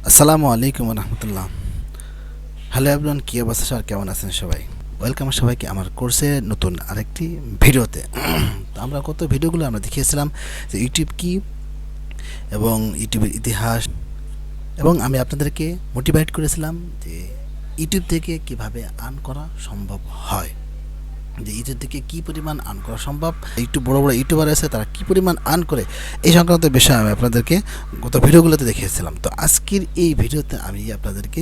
আসসালামু আলাইকুম রহমতুল্লাহ। Hello everyone, কী অবস্থা স্যার, কেমন আছেন সবাই? ওয়েলকাম সবাইকে আমার কোর্সে নতুন আরেকটি ভিডিওতে। তো আমরা কত ভিডিওগুলো আমরা দেখিয়েছিলাম যে ইউটিউব কী এবং ইউটিউবের ইতিহাস, এবং আমি আপনাদেরকে মোটিভেট করেছিলাম যে ইউটিউব থেকে কিভাবে আর্ন করা সম্ভব হয়, যে ইউটিউব থেকে কী পরিমাণ আর্ন করা সম্ভব, ইউটিউব বড় বড় ইউটিউবার আছে তারা কী পরিমাণ আর্ন করে, এই সংক্রান্ত বিষয় আমি আপনাদেরকে গত ভিডিওগুলোতে দেখিয়েছিলাম। তো আজকের এই ভিডিওতে আমি আপনাদেরকে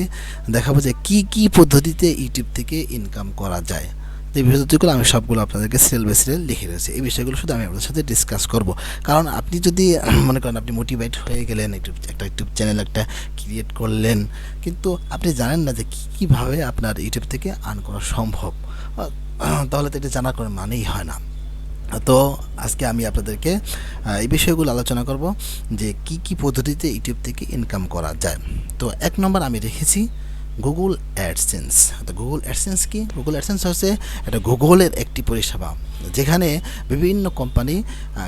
দেখাবো যে কী কী পদ্ধতিতে ইউটিউব থেকে ইনকাম করা যায়। এই ভিডিওগুলো আমি সবগুলো আপনাদেরকে সিরিয়াল বাই সিরিয়াল লিখে রয়েছে, এই বিষয়গুলো শুধু আমি আপনাদের সাথে ডিসকাস করব। কারণ আপনি যদি মনে করেন আপনি মোটিভেট হয়ে গেলেন, একটা ইউটিউব চ্যানেল একটা ক্রিয়েট করলেন, কিন্তু আপনি জানেন না যে কীভাবে আপনার ইউটিউব থেকে আর্ন করা সম্ভব, তাহলে তো এটা জানার কোনো মানেই হয় না। তো আজকে আমি আপনাদেরকে এই বিষয়গুলো আলোচনা করব যে কি কি পদ্ধতিতে ইউটিউব থেকে ইনকাম করা যায়। তো এক নম্বর আমি রেখেছি গুগল অ্যাডসেন্স। তো গুগল অ্যাডসেন্স কি? গুগল অ্যাডসেন্স হচ্ছে এটা গুগলের একটি পরিষেবা, যেখানে বিভিন্ন কোম্পানি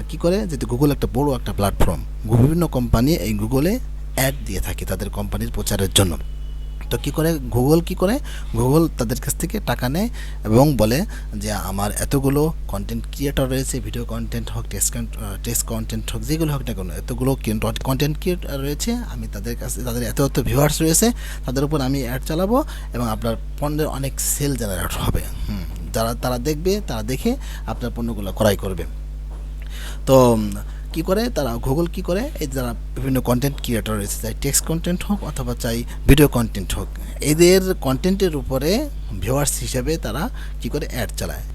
কি করে, যেহেতু গুগল একটা বড় একটা প্ল্যাটফর্ম, বিভিন্ন কোম্পানি এই গুগলে অ্যাড দিয়ে থাকে তাদের কোম্পানির প্রচারের জন্য। তো কী করে গুগল তাদের কাছ থেকে টাকা নেয় এবং বলে যে আমার এতগুলো কন্টেন্ট ক্রিয়েটর রয়েছে, ভিডিও কন্টেন্ট হোক, টেক্সট কন্টেন্ট হোক, যেগুলো হোক না কেন, এতগুলো কন্টেন্ট ক্রিয়েটর রয়েছে, আমি তাদের কাছে, তাদের এত ভিউয়ার্স রয়েছে, তাদের উপর আমি অ্যাড চালাবো এবং আপনার পণ্যের অনেক সেল জেনারেট হবে। তারা দেখবে, তারা দেখে আপনার পণ্যগুলো ক্রয় করবে। তো কী করে তারা, গুগল কী করে, এই যারা বিভিন্ন কন্টেন্ট ক্রিয়েটর রয়েছে, চাই টেক্সট কন্টেন্ট হোক অথবা চাই ভিডিও কন্টেন্ট হোক, এদের কন্টেন্টের উপরে ভিউয়ার্স হিসেবে তারা কী করে অ্যাড চালায়।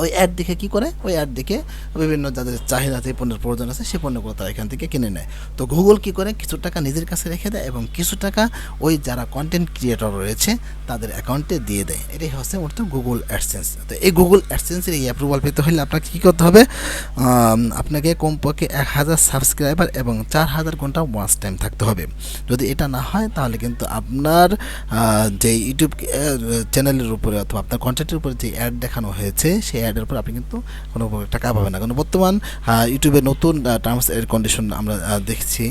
ওই অ্যাড দেখে কী করে, ওই অ্যাড দেখে বিভিন্ন যাদের চাহিদাতে পণ্যের প্রয়োজন আছে সেই পণ্যগুলো তারা এখান থেকে কিনে নেয়। তো গুগল কী করে, কিছু টাকা নিজের কাছে রেখে দেয় এবং কিছু টাকা ওই যারা কন্টেন্ট ক্রিয়েটর রয়েছে তাদের অ্যাকাউন্টে দিয়ে দেয়। এটাই হচ্ছে মূলত গুগল অ্যাডসেন্স। তো এই গুগল অ্যাডসেন্সের এই অ্যাপ্রুভাল পেতে হলে আপনাকে কী করতে হবে, আপনাকে কমপক্ষে 1000 সাবস্ক্রাইবার এবং 4000 ঘন্টা ওয়াচ টাইম থাকতে হবে। যদি এটা না হয় তাহলে কিন্তু আপনার যে ইউটিউব চ্যানেলের উপরে অথবা আপনার কন্টেন্টের উপরে যে অ্যাড দেখানো হয়েছে সেই অ্যাডের উপর আপনি কিন্তু কোনো টাকা পাবেন না। কারণ বর্তমান ইউটিউবের নতুন টার্মস এর কন্ডিশন আমরা দেখছি,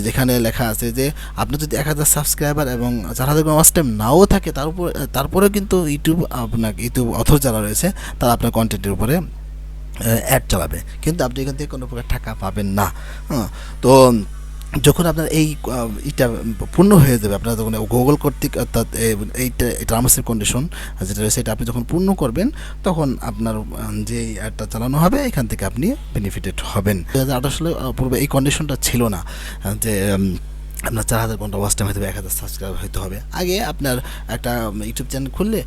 যেখানে লেখা আছে যে আপনি যদি 1000 সাবস্ক্রাইবার এবং 4000 ওয়াচ টাইম নাও থাকে, তারপরেও কিন্তু ইউটিউব অথর যারা রয়েছে তারা আপনার কন্টেন্টের উপরে অ্যাড চালাবে, কিন্তু আপনি এখান থেকে কোনো প্রকার টাকা পাবেন না। তো যখন আপনার এইটা পূর্ণ হয়ে যাবে, আপনার যখন গুগল কর্তৃক, অর্থাৎ এইটা টার্মস এন্ড কন্ডিশন যেটা রয়েছে এটা আপনি যখন পূর্ণ করবেন, তখন আপনার যে অ্যাডটা চালানো হবে এখান থেকে আপনি বেনিফিটেড হবেন। 2018 সালে পূর্বে এই কন্ডিশনটা ছিল না যে আপনার 4000 ঘন্টা ওয়াচ টাইম হতে হবে, 1000 সাবস্ক্রাইবার হতে হবে। আগে আপনার একটা ইউটিউব চ্যানেল খুললে,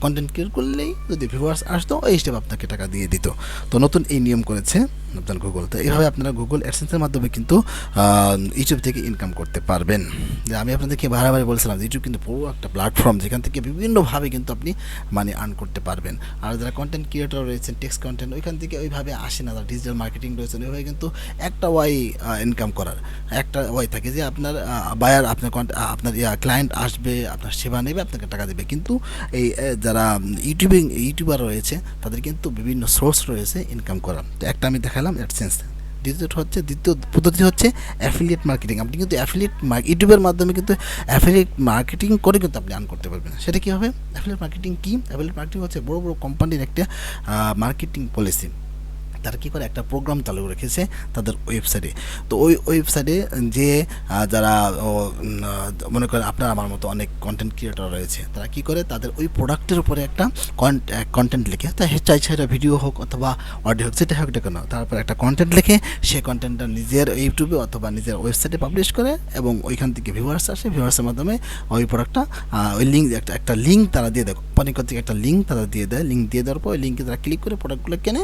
কন্টেন্ট ক্রিয়েট করলেই যদি ভিউয়ার্স আসতো, এই হিসেবে আপনাকে টাকা দিয়ে দিত। তো নতুন এই নিয়ম করেছে আপনার গুগল। তো এইভাবে আপনারা গুগল অ্যাডসেন্সের মাধ্যমে কিন্তু ইউটিউব থেকে ইনকাম করতে পারবেন। যে আমি আপনাদেরকে বারবার বলছিলাম যে ইউটিউব কিন্তু পুরো একটা প্ল্যাটফর্ম, যেখান থেকে বিভিন্নভাবে কিন্তু আপনি মানি আর্ন করতে পারবেন। আর যারা কন্টেন্ট ক্রিয়েটর রয়েছেন, টেক্সট কন্টেন্ট, ওইখান থেকে ওইভাবে আসে না, যারা ডিজিটাল মার্কেটিং রয়েছেন, ওইভাবে কিন্তু একটা ওয়াই ইনকাম করার একটা ওয়াই থাকে যে আপনার বায়ার, আপনার ক্লায়েন্ট আসবে, আপনার সেবা নেবে, আপনাকে টাকা দেবে। কিন্তু এই যারা ইউটিউবার রয়েছে তাদের কিন্তু বিভিন্ন সোর্স রয়েছে ইনকাম করার। তো একটা আমি দেখালাম অ্যাডসেন্স। দ্বিতীয় পদ্ধতি হচ্ছে অ্যাফিলিয়েট মার্কেটিং। আপনি কিন্তু ইউটিউবের মাধ্যমে কিন্তু অ্যাফিলিয়েট মার্কেটিং করে কিন্তু আপনি আর্ন করতে পারবেন। সেটা কী হবে? অ্যাফিলিয়েট মার্কেটিং কী? অ্যাফিলিয়েট মার্কেটিং হচ্ছে বড় বড় কোম্পানির একটা মার্কেটিং পলিসি। তারা কী করে, একটা প্রোগ্রাম চালু রেখেছে তাদের ওয়েবসাইটে। তো ওই ওয়েবসাইটে যে যারা মনে করেন আপনার আমার মতো অনেক কন্টেন্ট ক্রিয়েটর রয়েছে, তারা কী করে, তাদের ওই প্রোডাক্টের উপরে একটা কন্টেন্ট লিখে, তা চাই সেটা ভিডিও হোক অথবা অডিও হোক, যেটা হোক না কেন, তারপর একটা কন্টেন্ট লিখে সেই কন্টেন্টটা নিজের ইউটিউবে অথবা নিজের ওয়েবসাইটে পাবলিশ করে এবং ওইখান থেকে ভিউয়ার্স আসে, ভিউয়ার্সের মাধ্যমে ওই প্রোডাক্টটা ওই লিঙ্ক একটা লিঙ্ক তারা দিয়ে দেয়, কোম্পানি কর্তৃক একটা লিঙ্ক তারা দিয়ে দেয়। লিঙ্ক দিয়ে দেওয়ার পর ওই লিঙ্কে তারা ক্লিক করে প্রোডাক্টগুলো কেনে,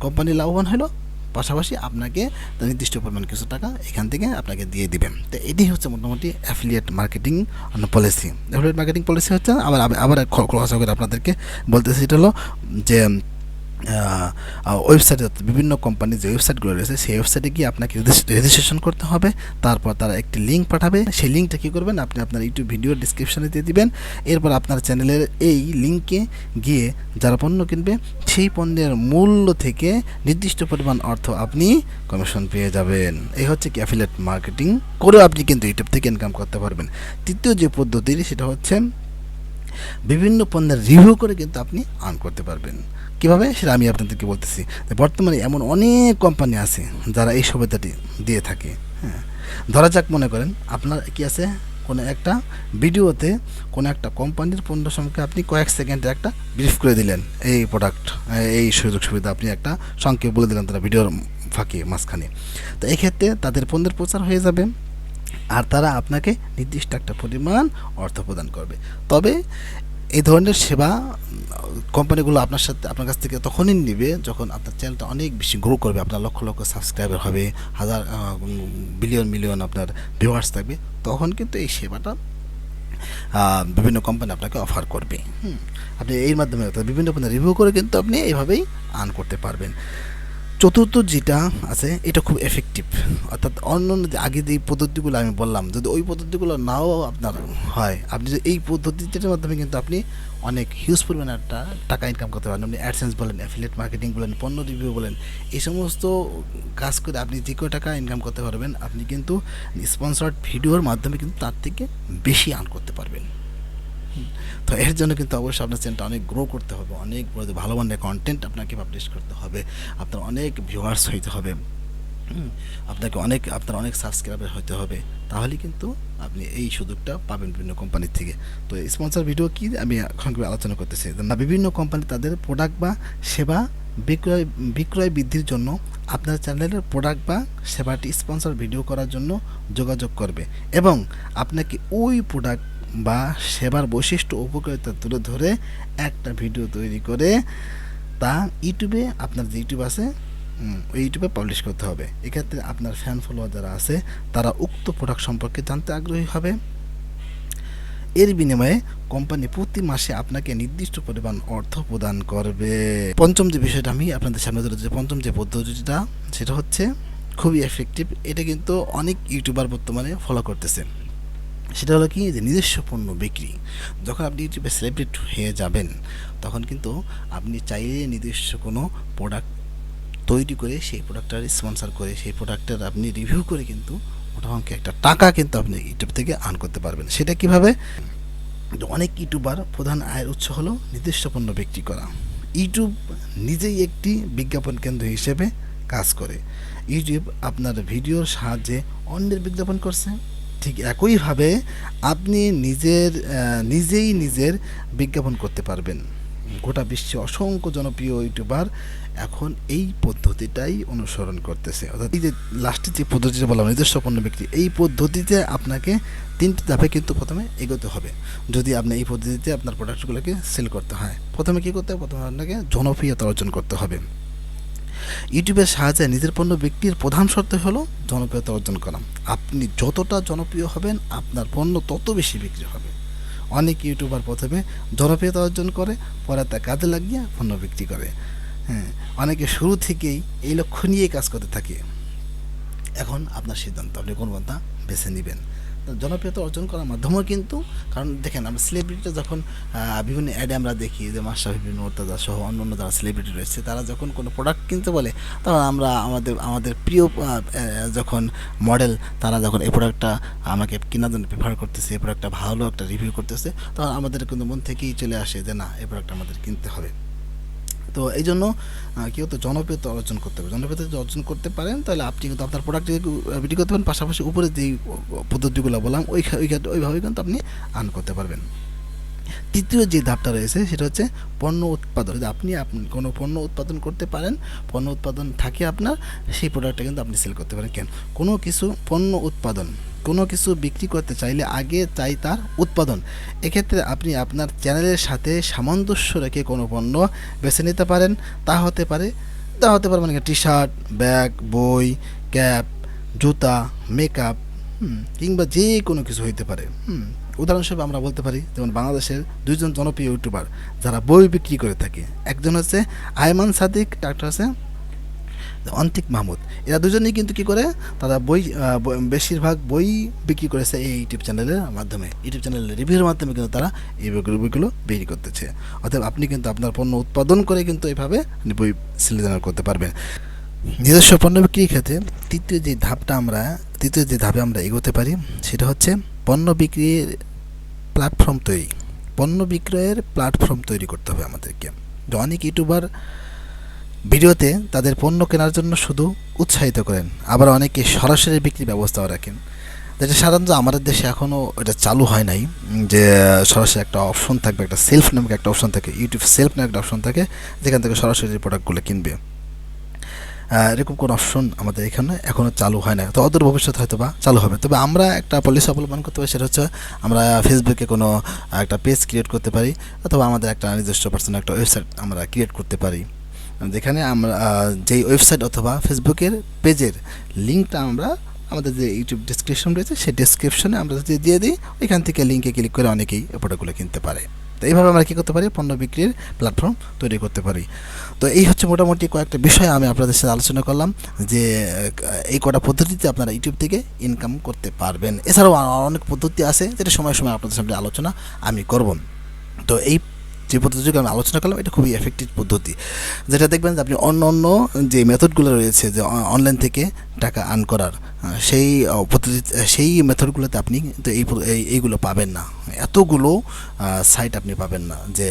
কোম্পানি লাভবান হলো, পাশাপাশি আপনাকে নির্দিষ্ট পরিমাণ কিছু টাকা এখান থেকে আপনাকে দিয়ে দিবেন। তো এটি হচ্ছে মোটামুটি affiliate marketing policy. Affiliate marketing policy হচ্ছে আবার খোলাসা করে আপনাদেরকে বলতেছি, এটা হলো যে ওয়েবসাইটে বিভিন্ন কোম্পানির যে ওয়েবসাইটগুলো রয়েছে সেই ওয়েবসাইটে গিয়ে আপনাকে রেজিস্ট্রেশন করতে হবে। তারপর তারা একটি লিঙ্ক পাঠাবে, সেই লিঙ্কটা কী করবেন, আপনি আপনার ইউটিউব ভিডিওর ডিসক্রিপশানে দিয়ে দিবেন। এরপর আপনার চ্যানেলের এই লিঙ্কে গিয়ে যারা পণ্য কিনবে সেই পণ্যের মূল্য থেকে নির্দিষ্ট পরিমাণ অর্থ আপনি কমিশন পেয়ে যাবেন। এই হচ্ছে কি অ্যাফিলিয়েট মার্কেটিং করেও আপনি কিন্তু ইউটিউব থেকে ইনকাম করতে পারবেন। তৃতীয় যে পদ্ধতি সেটা হচ্ছে বিভিন্ন পণ্যের রিভিউ করে কিন্তু আপনি আর্ন করতে পারবেন। কীভাবে সেটা আমি আপনাদেরকে বলতেছি। বর্তমানে এমন অনেক কোম্পানি আছে যারা এই সুবিধাটি দিয়ে থাকে। হ্যাঁ, ধরা যাক মনে করেন আপনার কি আছে, কোনো একটা ভিডিওতে কোনো একটা কোম্পানির পণ্য সম্পর্কে আপনি কয়েক সেকেন্ডে একটা ব্রিফ করে দিলেন, এই প্রোডাক্ট, এই সুযোগ সুবিধা আপনি একটা সংক্ষেপ বলে দিলেন তারা ভিডিওর ফাঁকে মাঝখানে। তো এই ক্ষেত্রে তাদের পণ্যের প্রচার হয়ে যাবে আর তারা আপনাকে নির্দিষ্ট একটা পরিমাণ অর্থ প্রদান করবে। তবে এই ধরনের সেবা কোম্পানিগুলো আপনার কাছ থেকে তখনই নেবে যখন আপনার চ্যানেলটা অনেক বেশি গ্রো করবে, আপনার লক্ষ লক্ষ সাবস্ক্রাইবার হবে, হাজার বিলিয়ন মিলিয়ন আপনার ভিউয়ার্স থাকবে, তখন কিন্তু এই সেবাটা বিভিন্ন কোম্পানি আপনাকে অফার করবে। আপনি এর মাধ্যমে বিভিন্ন পণ্য রিভিউ করে কিন্তু আপনি এইভাবেই আর্ন করতে পারবেন। চতুর্থ যেটা আছে এটা খুব এফেক্টিভ, অর্থাৎ অন্য আগে যে পদ্ধতিগুলো আমি বললাম যদি ওই পদ্ধতিগুলো নাও আপনার হয়, আপনি যে এই পদ্ধতিটার মাধ্যমে কিন্তু আপনি অনেক হিউজ পরিমাণে একটা টাকা ইনকাম করতে পারেন। আপনি অ্যাডসেন্স বলেন, অ্যাফিলিয়েট মার্কেটিং বলেন, পণ্য রিভিউ বলেন, এই সমস্ত কাজ করে আপনি যে কয় টাকা ইনকাম করতে পারবেন, আপনি কিন্তু স্পন্সর্ড ভিডিওর মাধ্যমে কিন্তু তার থেকে বেশি আর্ন করতে পারবেন। তো এর জন্য কিন্তু অবশ্যই আপনার চ্যানেলটা অনেক গ্রো করতে হবে, অনেক বড় ভালো মানের কন্টেন্ট আপনাকে পাবলিশ করতে হবে, আপনার অনেক ভিউয়ার্স হইতে হবে, আপনার অনেক সাবস্ক্রাইবার হতে হবে, তাহলে কিন্তু আপনি এই সুযোগটা পাবেন বিভিন্ন কোম্পানির থেকে। তো স্পন্সর ভিডিও কি আমি এখন আলোচনা করতেছি, বিভিন্ন কোম্পানি তাদের প্রোডাক্ট বা সেবা বিক্রয় বৃদ্ধির জন্য আপনার চ্যানেলের প্রোডাক্ট বা সেবাটি স্পন্সর ভিডিও করার জন্য যোগাযোগ করবে এবং আপনাকে ওই প্রোডাক্ট বা সেবার বৈশিষ্ট্য উপকারিতা তুলে ধরে একটা ভিডিও তৈরি করে তা ইউটিউবে, আপনার যে ইউটিউব আছে ওই ইউটিউবে পাবলিশ করতে হবে। এক্ষেত্রে আপনার ফ্যান ফলোয়ার যারা আছে তারা উক্ত প্রোডাক্ট সম্পর্কে জানতে আগ্রহী হবে। এর বিনিময়ে কোম্পানি প্রতি মাসে আপনাকে নির্দিষ্ট পরিমাণ অর্থ প্রদান করবে। পঞ্চম যে বিষয়টা আমি আপনাদের সামনে ধরে যে পঞ্চম যে পদ্ধতিটা সেটা হচ্ছে খুবই এফেক্টিভ, এটা কিন্তু অনেক ইউটিউবার বর্তমানে ফলো করতেছে। সেটা হলো কি যে নিজস্ব পণ্য বিক্রি। যখন আপনি ইউটিউবে সেলিব্রিটি হয়ে যাবেন তখন কিন্তু আপনি চাইলে নিজস্ব কোনো প্রোডাক্ট তৈরি করে সেই প্রোডাক্টটার স্পন্সর করে সেই প্রোডাক্টের আপনি রিভিউ করে কিন্তু মোটামুটি একটা টাকা কিন্তু আপনি ইউটিউব থেকে আর্ন করতে পারবেন। সেটা কিভাবে? অনেক ইউটিউবার প্রধান আয়ের উৎস হলো নিজস্ব পণ্য বিক্রি করা। ইউটিউব নিজেই একটি বিজ্ঞাপন কেন্দ্র হিসেবে কাজ করে। ইউটিউব আপনার ভিডিওর সাহায্যে অন্যের বিজ্ঞাপন করছে, ঠিক একইভাবে আপনি নিজেই নিজের বিজ্ঞাপন করতে পারবেন। গোটা বিশ্বে অসংখ্য জনপ্রিয় ইউটিউবার এখন এই পদ্ধতিটাই অনুসরণ করতেছে। অর্থাৎ এই যে লাস্টের যে পদ্ধতিটা বললাম নিজস্ব পণ্য বিক্রি, এই পদ্ধতিতে আপনাকে 3টি ধাপে কিন্তু প্রথমে এগোতে হবে। যদি আপনি এই পদ্ধতিতে আপনার প্রোডাক্টগুলোকে সেল করতে হয়, প্রথমে কী করতে হবে? প্রথমে আপনাকে জনপ্রিয়তা অর্জন করতে হবে। ইউটিউবের সাহায্যে নিজের পণ্য বিক্রির প্রধান শর্ত হলো জনপ্রিয়তা অর্জন করা। আপনি যতটা জনপ্রিয় হবেন আপনার পণ্য তত বেশি বিক্রি হবে। অনেক ইউটিউবার প্রথমে জনপ্রিয়তা অর্জন করে, পরে তা কাজে লাগিয়ে পণ্য বিক্রি করে। হ্যাঁ, অনেকে শুরু থেকেই এই লক্ষ্য নিয়েই কাজ করতে থাকে। এখন আপনার সিদ্ধান্ত, আপনি কোন পন্থা বেছে নেবেন। জনপ্রিয়তা অর্জন করার মাধ্যমেও কিন্তু, কারণ দেখেন আমরা সেলিব্রিটিটা যখন বিভিন্ন অ্যাডে আমরা দেখি যে মাশরাফি বিন মুর্তজা সহ অন্য যারা সেলিব্রিটি রয়েছে তারা যখন কোনো প্রোডাক্ট কিনতে বলে তখন আমরা আমাদের প্রিয় যখন মডেল তারা যখন এই প্রোডাক্টটা আমাকে কেনার জন্য প্রেফার করতেছে, এই প্রোডাক্টটা ভালো একটা রিভিউ করতেছে, তখন আমাদের কিন্তু মন থেকেই চলে আসে যে না, এই প্রোডাক্টটা আমাদের কিনতে হবে। তো এই জন্য কী হতো, জনপ্রিয়তা অর্জন করতে হবে। জনপ্রিয়তা যদি অর্জন করতে পারেন তাহলে আপনি কিন্তু আপনার প্রোডাক্ট বিক্রি করতে পারেন, পাশাপাশি উপরে যেই পদ্ধতিগুলো বললাম ওইভাবে কিন্তু আপনি আর্ন করতে পারবেন। তৃতীয় যে ধাপটা রয়েছে সেটা হচ্ছে পণ্য উৎপাদন। যদি আপনি কোনো পণ্য উৎপাদন করতে পারেন, পণ্য উৎপাদন থাকে আপনার, সেই প্রোডাক্টটা কিন্তু আপনি সেল করতে পারেন। কেন? কোনো কিছু বিক্রি করতে চাইলে আগে চাই তার উৎপাদন। এক্ষেত্রে আপনি আপনার চ্যানেলের সাথে সামঞ্জস্য রেখে কোনো পণ্য বেছে নিতে পারেন। তা হতে পারে মানে টি শার্ট, ব্যাগ, বই, ক্যাপ, জুতা, মেকআপ, কিংবা যে কোনো কিছু হইতে পারে। উদাহরণস্বরূপ আমরা বলতে পারি যেমন বাংলাদেশের দুইজন জনপ্রিয় ইউটিউবার যারা বই বিক্রি করে থাকে, একজন হচ্ছে আয়মান সাদিক, একটা হচ্ছে অন্তিক মাহমুদ। এরা দুজনেই কিন্তু কী করে, তারা বেশিরভাগ বই বিক্রি করেছে এই ইউটিউব চ্যানেলের মাধ্যমে, ইউটিউব চ্যানেলের রিভিউর মাধ্যমে কিন্তু তারা এই বইগুলো বিক্রি করতেছে। অতএব আপনি কিন্তু আপনার পণ্য উৎপাদন করে কিন্তু এইভাবে বই সেল জেনারেট করতে পারবেন। নিজস্ব পণ্য বিক্রির ক্ষেত্রে তৃতীয় যে ধাপে আমরা এগোতে পারি সেটা হচ্ছে পণ্য বিক্রির প্ল্যাটফর্ম তৈরি। পণ্য বিক্রয়ের প্ল্যাটফর্ম তৈরি করতে হবে আমাদেরকে। অনেক ইউটিউবার ভিডিওতে তাদের পণ্য কেনার জন্য শুধু উৎসাহিত করেন, আবার অনেকে সরাসরি বিক্রির ব্যবস্থাও রাখেন, যেটা সাধারণত আমাদের দেশে এখনও এটা চালু হয় নাই, যে সরাসরি একটা অপশন থাকবে, একটা সেলফ নামক একটা অপশন থাকে, ইউটিউব সেলফ নামক একটা অপশন থাকে, যেখান থেকে সরাসরি প্রোডাক্টগুলো কিনবে। এরকম কোনো অপশন আমাদের এখানে এখনও চালু হয় না, তো অদূর ভবিষ্যৎ হয়তো বা চালু হবে। তবে আমরা একটা পলিসি অবলম্বন করতে পারি, সেটা হচ্ছে আমরা ফেসবুকে কোনো একটা পেজ ক্রিয়েট করতে পারি, অথবা আমাদের একটা নিজস্ব পার্সোনাল একটা ওয়েবসাইট আমরা ক্রিয়েট করতে পারি, যেখানে আমরা যেই ওয়েবসাইট অথবা ফেসবুকের পেজের লিঙ্কটা আমরা আমাদের যে ইউটিউব ডেসক্রিপশন রয়েছে সেই ডেসক্রিপশনে আমরা যদি দিয়ে দিই, ওইখান থেকে লিঙ্কে ক্লিক করে অনেকেই প্রোডাক্টগুলো কিনতে পারে। তো এইভাবে আমরা কী করতে পারি, পণ্য বিক্রির প্ল্যাটফর্ম তৈরি করতে পারি। তো এই হচ্ছে মোটামুটি কয়েকটা বিষয় আমি আপনাদের সাথে আলোচনা করলাম, যে এই কটা পদ্ধতিতে আপনারা ইউটিউব থেকে ইনকাম করতে পারবেন। এছাড়াও অনেক পদ্ধতি আছে, যেটা সময় সময় আপনাদের সামনে আলোচনা আমি করব। তো এই যে পদ্ধতিকে আমি আলোচনা করলাম, এটা খুবই এফেক্টিভ পদ্ধতি, যেটা দেখবেন যে আপনি অন্য যে মেথডগুলো রয়েছে যে অনলাইন থেকে টাকা আর্ন করার, সেই পদ্ধতি, সেই মেথডগুলোতে আপনি কিন্তু এইগুলো পাবেন না, এতগুলো সাইট আপনি পাবেন না যে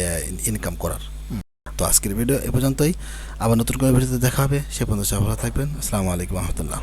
ইনকাম করার। তো আজকের ভিডিও এ পর্যন্তই, আবার নতুন করে ভিডিওতে দেখা হবে, সে পর্যন্ত ভালো থাকবেন। আসসালামু আলাইকুম রহমতুল্লাহ।